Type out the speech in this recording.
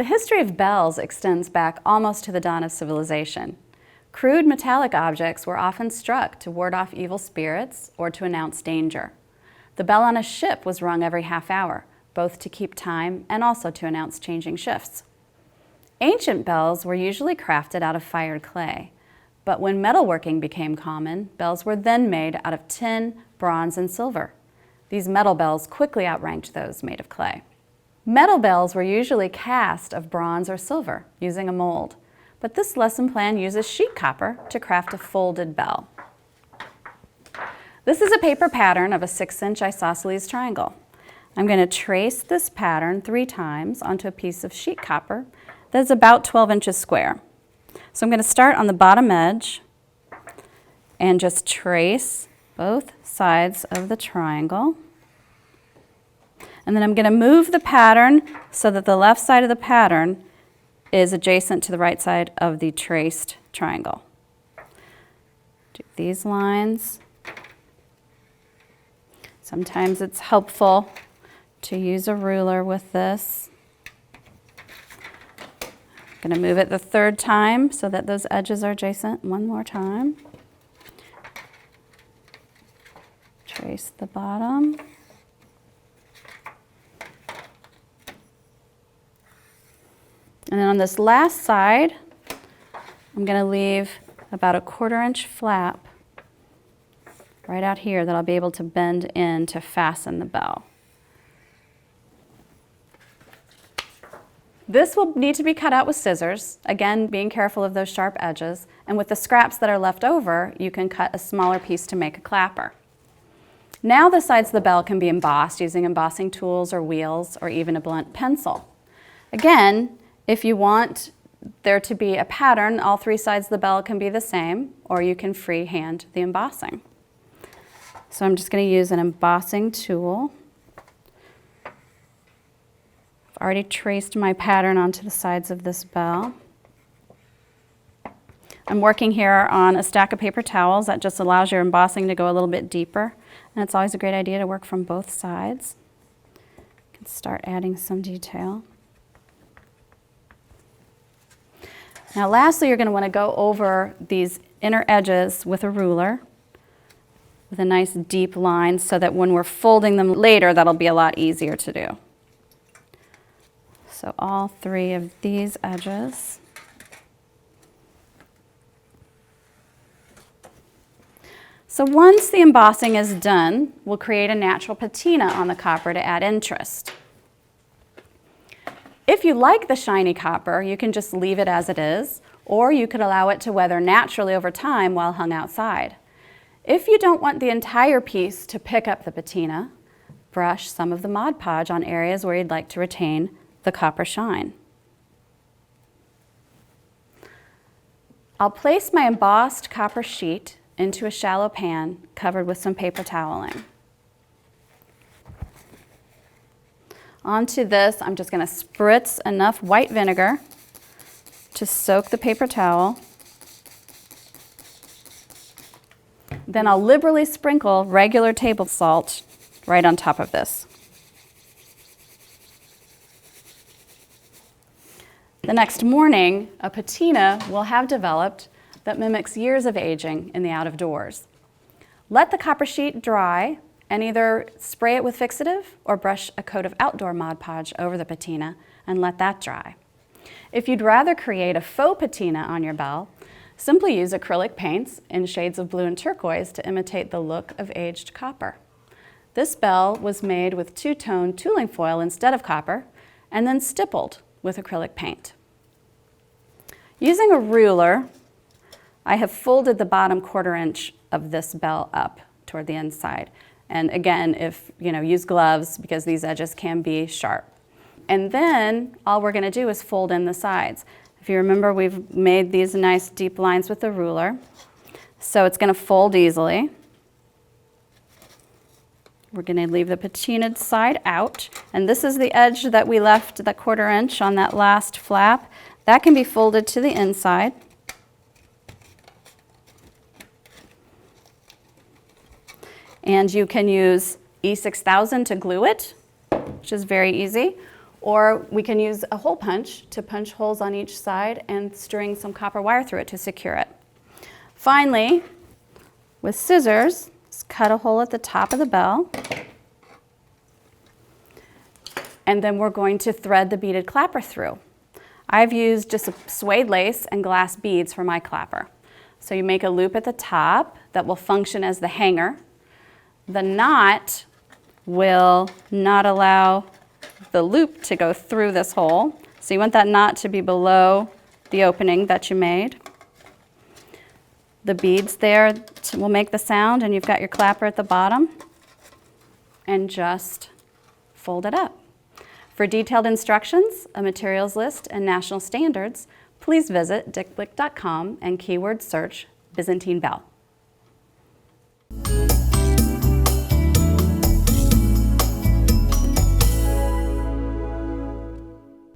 The history of bells extends back almost to the dawn of civilization. Crude metallic objects were often struck to ward off evil spirits or to announce danger. The bell on a ship was rung every half hour, both to keep time and also to announce changing shifts. Ancient bells were usually crafted out of fired clay, but when metalworking became common, bells were then made out of tin, bronze, and silver. These metal bells quickly outranked those made of clay. Metal bells were usually cast of bronze or silver using a mold, but this lesson plan uses sheet copper to craft a folded bell. This is a paper pattern of a 6-inch isosceles triangle. I'm going to trace this pattern 3 times onto a piece of sheet copper that's about 12 inches square. So I'm going to start on the bottom edge and just trace both sides of the triangle. And then I'm going to move the pattern so that the left side of the pattern is adjacent to the right side of the traced triangle. Do these lines. Sometimes it's helpful to use a ruler with this. I'm going to move it the 3rd time so that those edges are adjacent. One more time. Trace the bottom. And then on this last side, I'm going to leave about a 1/4 inch flap right out here that I'll be able to bend in to fasten the bell. This will need to be cut out with scissors, again being careful of those sharp edges, and with the scraps that are left over, you can cut a smaller piece to make a clapper. Now the sides of the bell can be embossed using embossing tools or wheels or even a blunt pencil. Again, if you want there to be a pattern, all 3 sides of the bell can be the same, or you can freehand the embossing. So I'm just going to use an embossing tool. I've already traced my pattern onto the sides of this bell. I'm working here on a stack of paper towels that just allows your embossing to go a little bit deeper. And it's always a great idea to work from both sides. You can start adding some detail. Now lastly, you're going to want to go over these inner edges with a ruler with a nice deep line so that when we're folding them later, that'll be a lot easier to do. So all 3 of these edges. So once the embossing is done, we'll create a natural patina on the copper to add interest. If you like the shiny copper, you can just leave it as it is, or you could allow it to weather naturally over time while hung outside. If you don't want the entire piece to pick up the patina, brush some of the Mod Podge on areas where you'd like to retain the copper shine. I'll place my embossed copper sheet into a shallow pan covered with some paper toweling. Onto this, I'm just going to spritz enough white vinegar to soak the paper towel. Then I'll liberally sprinkle regular table salt right on top of this. The next morning, a patina will have developed that mimics years of aging in the out of doors. Let the copper sheet dry and either spray it with fixative or brush a coat of outdoor Mod Podge over the patina and let that dry. If you'd rather create a faux patina on your bell, simply use acrylic paints in shades of blue and turquoise to imitate the look of aged copper. This bell was made with 2-tone tooling foil instead of copper and then stippled with acrylic paint. Using a ruler, I have folded the bottom 1/4 inch of this bell up toward the inside. And again, use gloves because these edges can be sharp. And then all we're going to do is fold in the sides. If you remember, we've made these nice deep lines with the ruler. So it's going to fold easily. We're going to leave the patinaed side out. And this is the edge that we left, that 1/4 inch on that last flap. That can be folded to the inside. And you can use E6000 to glue it, which is very easy. Or we can use a hole punch to punch holes on each side and string some copper wire through it to secure it. Finally, with scissors, just cut a hole at the top of the bell. And then we're going to thread the beaded clapper through. I've used just a suede lace and glass beads for my clapper. So you make a loop at the top that will function as the hanger. The knot will not allow the loop to go through this hole. So you want that knot to be below the opening that you made. The beads there will make the sound, and you've got your clapper at the bottom. And just fold it up. For detailed instructions, a materials list, and national standards, please visit dickblick.com and keyword search Byzantine bell.